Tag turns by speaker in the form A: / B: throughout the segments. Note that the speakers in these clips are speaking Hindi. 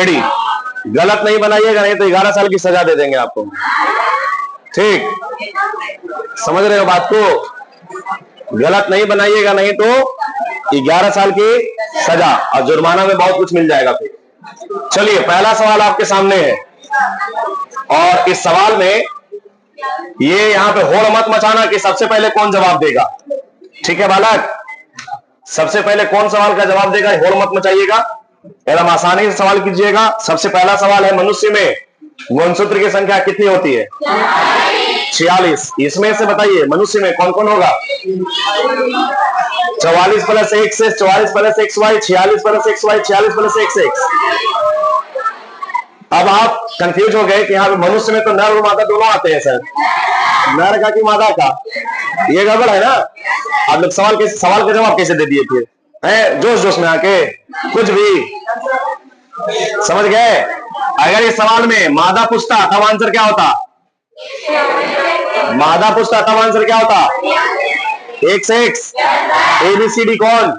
A: रेडी। गलत नहीं बनाइएगा, नहीं तो 11 साल की सजा दे देंगे आपको। ठीक, समझ रहे हो बात को? गलत नहीं बनाइएगा, नहीं तो 11 साल की सजा और जुर्माना में बहुत कुछ मिल जाएगा फिर। चलिए, पहला सवाल आपके सामने है और इस सवाल में ये यहां पे होड़ मत मचाना कि सबसे पहले कौन जवाब देगा। ठीक है बालक, सबसे पहले कौन सवाल का जवाब देगा, होड़ मत मचाइएगा, एकदम आसानी से सवाल कीजिएगा। सबसे पहला सवाल है, मनुष्य में गुणसूत्र की संख्या कितनी होती है? 46। इसमें से बताइए मनुष्य में कौन कौन होगा? 44 plus X, 44 plus X Y, 46 plus X Y, 46 plus X X. अब आप कंफ्यूज हो गए कि यहाँ पे मनुष्य में तो नर और मादा दोनों आते हैं सर, नर का कि मादा का? ये गड़बड़ है ना। आप लोग सवाल का जवाब कैसे दे दिए फिर? जोश जोश में आके कुछ भी समझ गए? अगर इस सवाल में मादा पूछता तब आंसर क्या होता? मादा पूछता तब आंसर क्या होता? X x. ABCD कौन?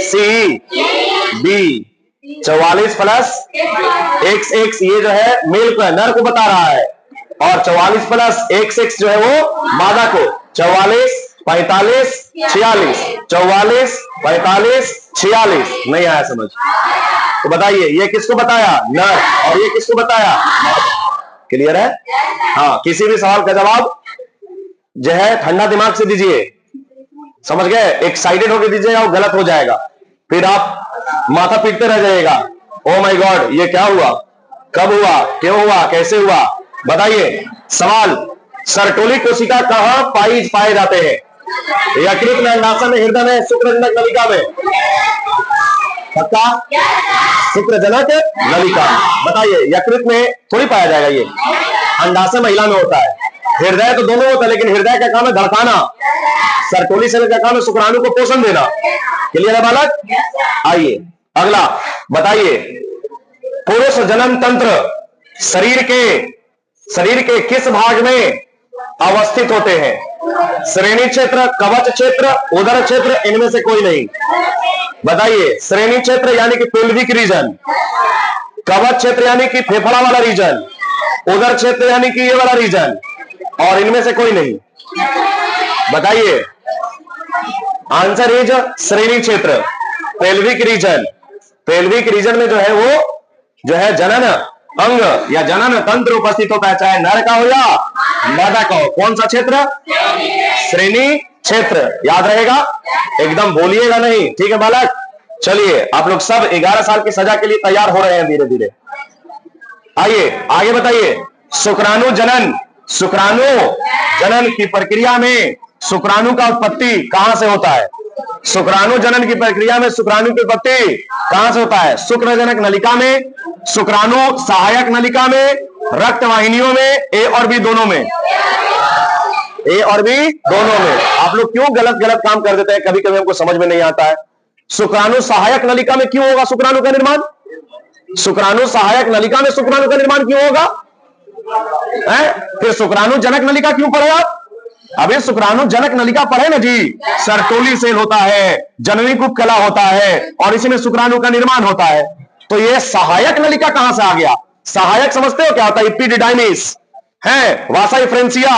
A: C B। 44 plus X x ये जो है मेल को, नर को बता रहा है, और 44 प्लस एक्स एक्स जो है वो मादा को। 44 45 46, 44 45 46। नहीं आया समझ तो बताइए ये किसको बताया? नर। और ये किसको बताया? क्लियर है? हाँ, किसी भी सवाल का जवाब जो है ठंडा दिमाग से दीजिए, समझ गए? एक्साइटेड होकर दीजिएगा, वो गलत हो जाएगा, फिर आप माथा पीटते रह जाइएगा। ओ माय गॉड, ये क्या हुआ, कब हुआ, क्यों हुआ, कैसे हुआ? बताइए। सवाल, सर्टोली कोशिका कहां पाए जाते हैं? यकृत में, अंडाशय में, हृदय में, शुक्रजनक नलिका में? पक्का? शुक्रजनक नलिका। बताइए, यकृत में थोड़ी पाया जाएगा, ये अंडाशय महिला में होता है, हृदय तो दोनों होता है, लेकिन हृदय का काम है धड़काना, सर्टोली सेल का काम है शुक्राणु को पोषण देना। क्लियर है बालक? आइए अगला बताइए, पुरुष जनन तंत्र शरीर के किस भाग में अवस्थित होते हैं? श्रेणी क्षेत्र, कवच क्षेत्र, उदर क्षेत्र, इनमें से कोई नहीं। बताइए, श्रेणी क्षेत्र यानी कि पेल्विक रीजन, कवच क्षेत्र यानी कि फेफड़ा वाला रीजन, उदर क्षेत्र यानी कि ये वाला रीजन, और इनमें से कोई नहीं। बताइए, आंसर इज श्रेणी क्षेत्र, पेल्विक रीजन। पेल्विक रीजन में जो है वो जो है जनन अंग या जनन तंत्र उपस्थित होता है, चाहे नर का हो या मादा का हो। कौन सा क्षेत्र? श्रेणी क्षेत्र। याद रहेगा, एकदम भूलिएगा नहीं। ठीक है बालक? चलिए, आप लोग सब 11 साल की सजा के लिए तैयार हो रहे हैं धीरे धीरे। आइए आगे बताइए, शुक्राणु जनन की प्रक्रिया में शुक्राणु का उत्पत्ति कहां से होता है? शुक्राणु जनन की प्रक्रिया में शुक्राणु की उत्पत्ति कहां से होता है? शुक्रजनक नलिका में, शुक्राणु सहायक नलिका में, रक्त वाहिनियों में, ए और बी दोनों में। ए और बी दोनों में। आप लोग क्यों गलत काम कर देते हैं, कभी कभी हमको समझ में नहीं आता है। शुक्राणु सहायक नलिका में क्यों होगा शुक्राणु का निर्माण? शुक्राणु सहायक नलिका में शुक्राणु का निर्माण क्यों होगा? फिर शुक्राणु जनक नलिका क्यों पढ़े आप? अभी शुक्राणु जनक नलिका पढ़े ना जी। सर्टोली सेल होता है, जननी गुप्त कला होता है, और इसी में शुक्राणु का निर्माण होता है। तो ये सहायक नलिका कहां से आ गया? सहायक समझते हो क्या होता है? इपिडिडाइमिस है, वासा फ्रेंसिया,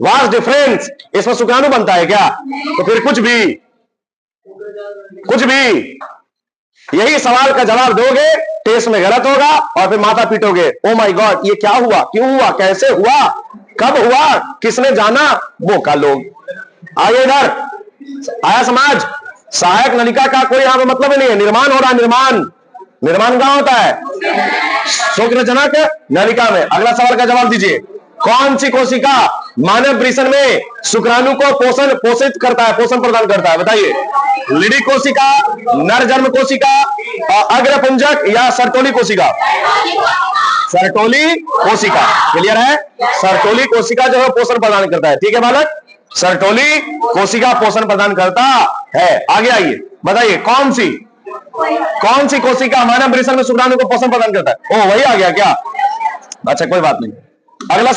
A: वास डिफरेंस, इसमें शुक्राणु बनता है क्या? तो फिर कुछ भी यही सवाल का जवाब दोगे, टेस्ट में गलत होगा और फिर माथा पीटोगे। ओ माय गॉड, ये क्या हुआ, क्यों हुआ, कैसे हुआ, कब हुआ, किसने जाना? वो का लोग आइए इधर। आया समाज? सहायक नलिका का कोई यहां पर मतलब ही नहीं है। निर्माण हो रहा है, निर्माण कहां होता है? शुक्रजनक नलिका में। अगला सवाल का जवाब दीजिए, कौन सी कोशिका मानव वृषण में शुक्राणु को पोषण प्रदान करता है? बताइए। लीडी कोशिका, नरजन्म कोशिका, अग्रपुंजक या सर्टोली कोशिका? सर्टोली कोशिका। क्लियर है? सर्टोली कोशिका जो है पोषण प्रदान करता है। ठीक है बालक? सर्टोली कोशिका पोषण प्रदान करता है। आगे आइए, बताइए कौन सी कोशिका मानव वृषण में शुक्राणु को पोषण प्रदान करता है? ओ, वही आ गया क्या? अच्छा, कोई बात नहीं। अगला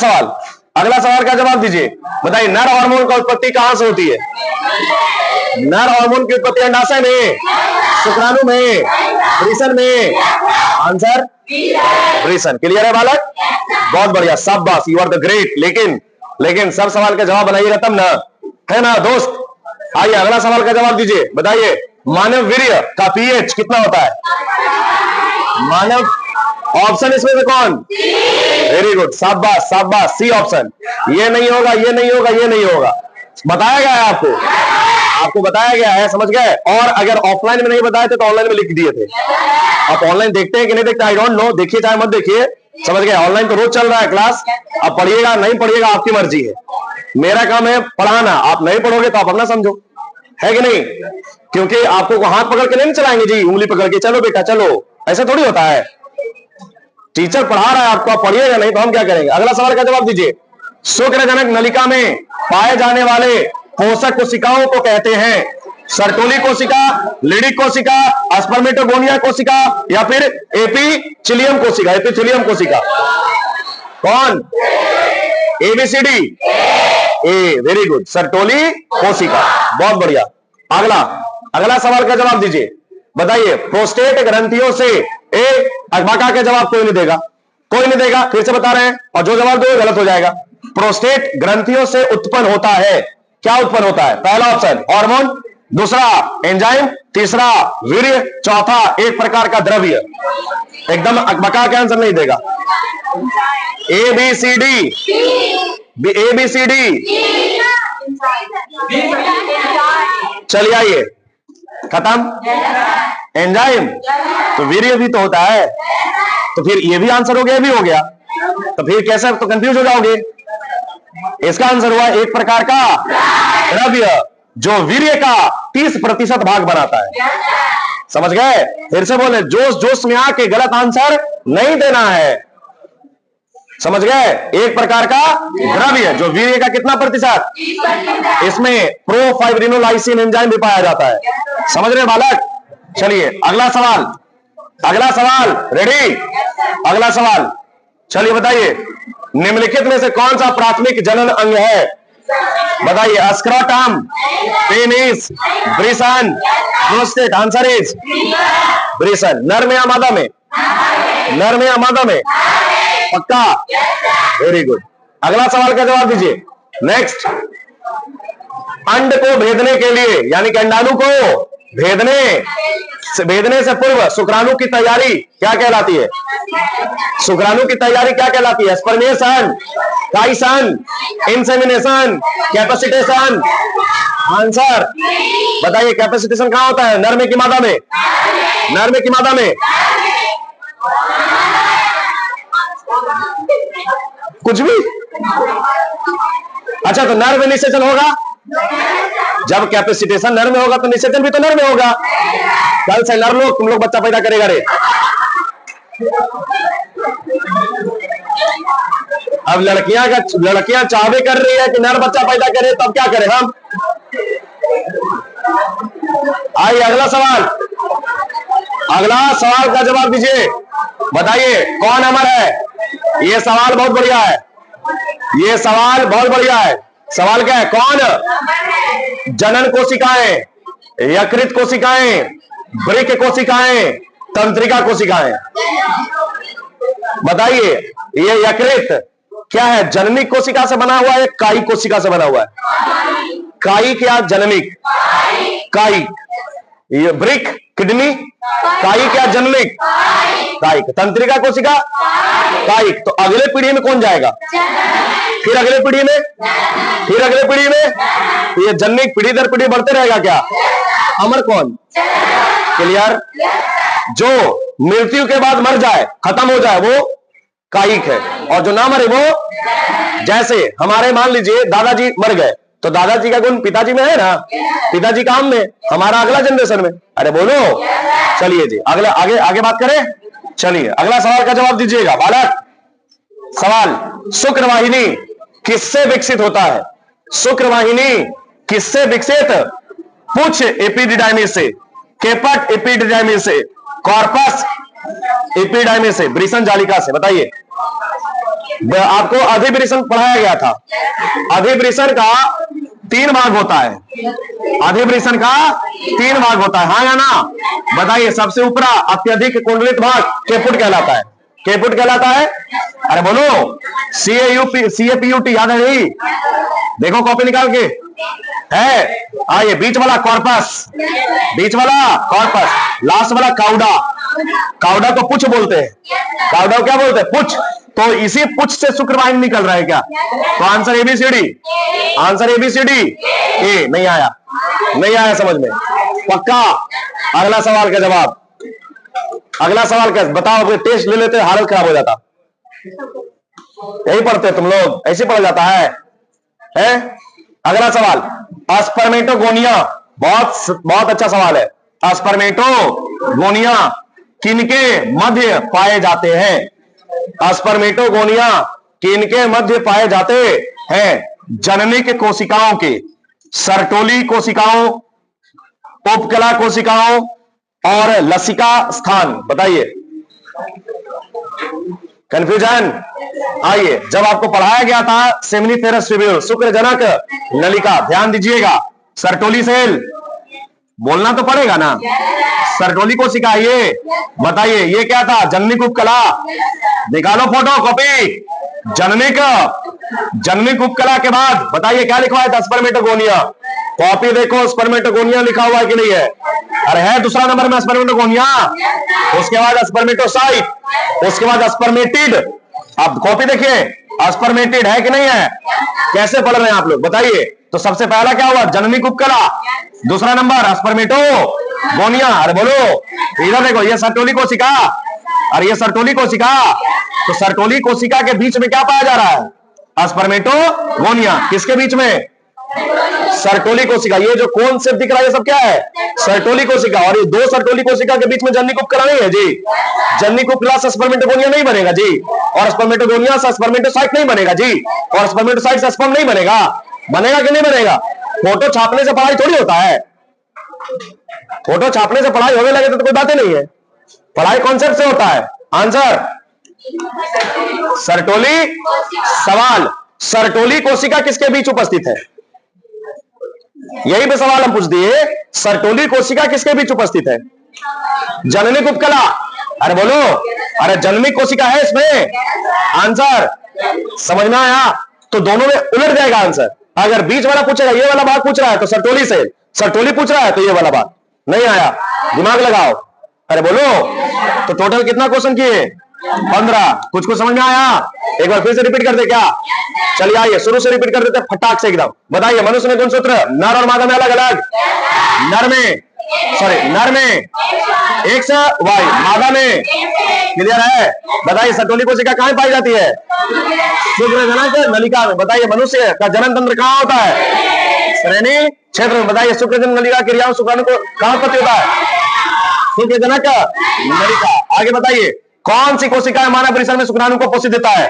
A: सवाल का जवाब दीजिए। बताइए, नर हार्मोन का उत्पत्ति कहां से होती है? नर हार्मोन की उत्पत्ति अंडाशय में, शुक्राणु में, वृषण में। Answer Bryson. क्लियर है बालक? बहुत बढ़िया, शाबाश, यू आर द ग्रेट। लेकिन सब सवाल का जवाब बनाइएगा तब ना, है ना दोस्त? आइए अगला सवाल का जवाब दीजिए, बताइए मानव वीर्य का पीएच कितना होता है? मानव, ऑप्शन इसमें से कौन? वेरी गुड, शाबाश शाबाश, सी ऑप्शन। ये नहीं होगा, ये नहीं होगा, ये नहीं होगा, बताया गया है आपको बताया गया है, समझ गए? और अगर ऑफलाइन में नहीं बताए थे तो ऑनलाइन में लिख दिए थे। आप ऑनलाइन देखते हैं कि नहीं देखते, आई डोंट नो, देखिए चाहे मत देखिए, समझ गए? ऑनलाइन तो रोज चल रहा है क्लास, अब पढ़िएगा नहीं पढ़िएगा आपकी मर्जी है, मेरा काम है पढ़ाना। आप नहीं पढ़ोगे तो आप अपना समझो, है कि नहीं? क्योंकि आपको हाथ पकड़ के नहीं चलाएंगे जी, उंगली पकड़ के चलो बेटा चलो, ऐसा थोड़ी होता है। टीचर पढ़ा रहा है आपको, आप पढ़िएगा नहीं तो हम क्या करेंगे? अगला सवाल का जवाब दीजिए। शुक्रजनक नलिका में पाए जाने वाले पोषक कोशिकाओं को कहते हैं सर्टोली कोशिका, लिडिक कोशिका, स्पर्मेटोगोनिया कोशिका या फिर एपिथिलियम कोशिका। एपिथिलियम कोशिका कौन? एबीसीडी ए, वेरी गुड, सर्टोली कोशिका, बहुत बढ़िया। अगला सवाल का जवाब दीजिए, बताइए प्रोस्टेट ग्रंथियों से अकबका का जवाब कोई नहीं देगा, कोई नहीं देगा, फिर से बता रहे हैं, और जो जवाब दो गलत हो जाएगा। प्रोस्टेट ग्रंथियों से उत्पन्न होता है, क्या उत्पन्न होता है? पहला ऑप्शन हार्मोन, दूसरा एंजाइम, तीसरा वीर्य, चौथा एक प्रकार का द्रव्य। एकदम अकबका के आंसर नहीं देगा। ABCD, चलिए आइए, खत्म। एंजाइम तो वीर्य भी तो होता है, तो फिर ये भी आंसर हो गया, भी हो गया, तो फिर कैसे, तो कंफ्यूज हो जाओगे। इसका आंसर हुआ एक प्रकार का द्रव्य जो वीर्य का 30% भाग बनाता है। समझ गए? फिर से बोले, जोश जोश में आके गलत आंसर नहीं देना है, समझ गए? एक प्रकार का द्रव्य जो वीर्य का कितना प्रतिशत, इसमें प्रोफाइब्रिनोलाइसिन एंजाइम भी पाया जाता है। समझ रहे बालक? चलिए अगला सवाल, रेडी? अगला सवाल, चलिए बताइए, निम्नलिखित में से कौन सा प्राथमिक जनन अंग है? बताइए, scrotum, penis, Bryson, prostate. Answer is Bryson. नर में या मादा में? नर में या मादा में? पक्का? Very good. अगला सवाल का जवाब दीजिए। नेक्स्ट, अंड को भेदने के लिए, यानी कि अंडाणु को भेदने से पूर्व शुक्राणु की तैयारी क्या कहलाती है? शुक्राणु की तैयारी क्या कहलाती है? स्पर्मेशन, काइसन, इंसेमिनेशन, कैपेसिटेशन। आंसर बताइए, कैपेसिटेशन कहां होता है, नर में कि मादा में? नर में कि मादा में? कुछ भी? अच्छा, तो नर में निषेचन होगा? जब कैपेसिटेशन नर में होगा तो निषेचन भी तो नर में होगा। कल से नर लोग, तुम लोग बच्चा पैदा करेगा रे। अब लड़कियां चाहवे कर रही है कि नर बच्चा पैदा करे, तब क्या करें हम? आइए अगला सवाल का जवाब दीजिए, बताइए कौन अमर है? ये सवाल बहुत बढ़िया है, ये सवाल बहुत बढ़िया है। सवाल क्या है? कौन? जनन कोशिकाएं, यकृत कोशिकाएं, वृक्क कोशिकाएं, तंत्रिका कोशिकाएं। बताइए, ये यकृत क्या है? जननिक कोशिका से बना हुआ है, कायिक कोशिका से बना हुआ है? कायिक या जननिक? कायिक। ये वृक्क, किडनी, कायिक या जननिक? कायिक। तंत्रिका कोशिका? कायिक। तो अगले पीढ़ी में कौन जाएगा? फिर अगले पीढ़ी में, फिर अगले पीढ़ी में, तो ये जननिक पीढ़ी दर पीढ़ी बढ़ते रहेगा क्या? अमर कौन? क्लियर? जो मृत्यु के बाद मर जाए, खत्म हो जाए, वो कायिक है, और जो ना मरे वो, जैसे हमारे मान लीजिए दादाजी मर गए, तो दादाजी का गुण पिताजी में है ना, पिताजी का हम में, हमारा अगला जनरेशन में। अरे बोलो, चलिए जी आगे बात करें। चलिए अगला सवाल का जवाब दीजिएगा बालक। सवाल, शुक्रवाहिनी किससे विकसित होता है? शुक्रवाहिनी किससे विकसित? पुच्छ एपिडिडाइमिस से, केपट एपिडिडाइमिस से, कॉर्पस एपिडाइमिस से, ब्रिसन जालिका से। बताइए, आपको अधिवृषण पढ़ाया गया था, अधिवृषण का 3 भाग होता है, अधिवृषण का 3 भाग होता है, हाँ या ना? बताइए, सबसे ऊपरा अत्यधिक कुंडलित भाग केपुट कहलाता है, केपुट कहलाता है। अरे बोलो, CAPUT याद है नहीं? देखो कॉपी निकाल के है। आइए, बीच वाला कॉर्पस, बीच वाला कॉर्पस, लास्ट वाला काउडा। काउडा को पुछ बोलते हैं। काउडा को क्या बोलते हैं? पुछ। तो इसी पुछ से शुक्रवाहिनी निकल रहा है क्या? तो आंसर ABCD, आंसर ABCD ए। नहीं आया, नहीं आया समझ में? पक्का? अगला सवाल का जवाब, अगला सवाल क्या बताओ? टेस्ट ले लेते हालत खराब हो जाता। यही पढ़ते तुम लोग, ऐसे पढ़ा जाता है? अगला सवाल, स्पर्मेटोगोनिया। बहुत बहुत अच्छा सवाल है। स्पर्मेटोगोनिया किनके मध्य पाए जाते हैं? स्पर्मेटोगोनिया किनके मध्य पाए जाते हैं? जननिक कोशिकाओं के, सर्टोली कोशिकाओं, उपकला कोशिकाओं और लसिका स्थान। बताइए, कंफ्यूजन? आइए, जब आपको पढ़ाया गया था सेमिनिफेरस ट्यूब्यूल, शुक्रजनक नलिका, ध्यान दीजिएगा, सर्टोली सेल बोलना तो पड़ेगा ना। सर्टोली कोशिका, ये बताइए ये क्या था? जननिक उपकला। निकालो फोटो कॉपी। जननिक, जननिक उपकला के बाद बताइए क्या लिखा है? स्पर्मेटोगोनिया। कॉपी देखो, स्पर्मेटोगोनिया लिखा हुआ है कि नहीं है? अरे है दूसरा नंबर में स्पर्मेटोगोनिया, उसके बाद स्पर्मेटोसाइट, उसके बाद स्पर्मेटिड। अब कॉपी देखिए, स्पर्मेटिड है कि नहीं है? कैसे पढ़ रहे हैं आप लोग बताइए? तो सबसे पहला क्या हुआ? जननिक उपकला, दूसरा नंबर स्पर्मेटोगोनिया। अरे बोलो, इधर देखो, ये सर्टोली कोशिका और ये सर्टोली कोशिका। तो सर्टोली कोशिका के बीच में क्या पाया जा रहा है? स्पर्मेटोगोनिया। किसके बीच में? सर्टोली कोशिका। ये जो कौन से दिख रहा है ये सब क्या है? सर्टोली कोशिका। और ये दो सर्टोली कोशिका के बीच में जननिक उपकला नहीं है जी। जननिक उपकला से स्पर्मेटोगोनिया नहीं बनेगा जी, और स्पर्मेटोगोनिया से स्पर्मेटोसाइट नहीं बनेगा जी, और स्पर्मेटोसाइट से स्पर्म नहीं बनेगा। बनेगा कि नहीं बनेगा? फोटो छापने से पढ़ाई थोड़ी होता है। फोटो छापने से पढ़ाई होने लगे तो कोई बात ही नहीं है। पढ़ाई कॉन्सेप्ट से होता है। Answer Sertoli. सवाल, सर्टोली कोशिका किसके बीच उपस्थित है? यही पे सवाल हम पूछ दिए, सर्टोली कोशिका किसके बीच उपस्थित है? जननिक उपकला। अरे बोलो, अरे जननिक कोशिका है इसमें। आंसर समझ में आया? तो दोनों में उलट जाएगा आंसर। अगर बीच वाला पूछेगा, ये वाला भाग पूछ रहा है तो सर्टोली से, सर्टोली पूछ रहा है तो ये वाला भाग। नहीं आया, दिमाग लगाओ। अरे बोलो, तो टोटल कितना क्वेश्चन किए? 15। कुछ समझ में आया? एक बार फिर से रिपीट कर दे क्या? चलिए आइए, शुरू से रिपीट कर देते फटाक से एकदम। बताइए, मनुष्य में गुणसूत्र नर और मादा में अलग अलग। नर में, सॉरी, नर में XY, मादा में। क्लियर है? बताइए, सर्टोली कोशिका कहां पाई जाती है? शुक्रजनक नलिका में। बताइए, मनुष्य का जनन तंत्र कहां होता है? श्रेणी क्षेत्र में। बताइए, शुक्रजनक नलिका क्रियाओं शुक्राणु को कहां उत्पत्ति होता है? शुक्रजनक नलिका। आगे बताइए, कौन सी कोशिका मानव परिसर में शुक्राणु को पोषित देता है?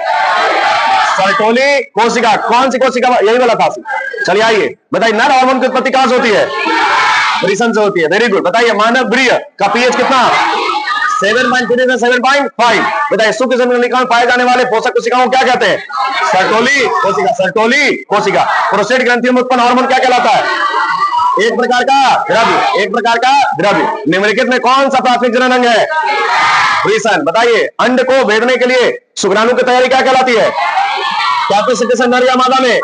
A: सर्टोली कोशिका। कौन सी कोशिका? यही वाला था। चलिए आइए, बताइए, नर हार्मोन की उत्पत्ति कहां से होती है? परिसर से होती है। Very good. बताइए, मानव ब्रिय का पीएच कितना? 7.3 से 7.5। बताइए, शुक्रजनक नलिका में पाए जाने वाले पोषक कोशिकाओं को क्या कहते हैं? सर्टोली कोशिका। सर्टोली कोशिका। प्रोस्टेट ग्रंथि में उत्पन्न हार्मोन क्या कहलाता है? एक प्रकार का द्रव्य, एक प्रकार का द्रव्य। निम्नलिखित में कौन सा प्राथमिक जनन अंग है? वृषण। बताइए, अंड को भेदने के लिए शुक्राणु की तैयारी क्या कहलाती है? कैपिसिटेशन नर या मादा में?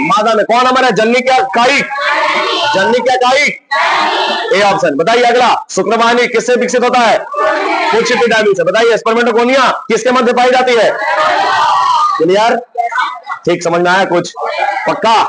A: मादा में। कौन नंबर है? जननिक या कायिक? जननिक या कायिक? A option. बताइए अगला, शुक्रवाहिनी किससे विकसित होता है? कुछ एपिडर्मिस से। बताइए, स्पर्मेटोगोनिया किसके मध्य पाई जाती है? क्लियर? ठीक समझ में आया कुछ? पक्का?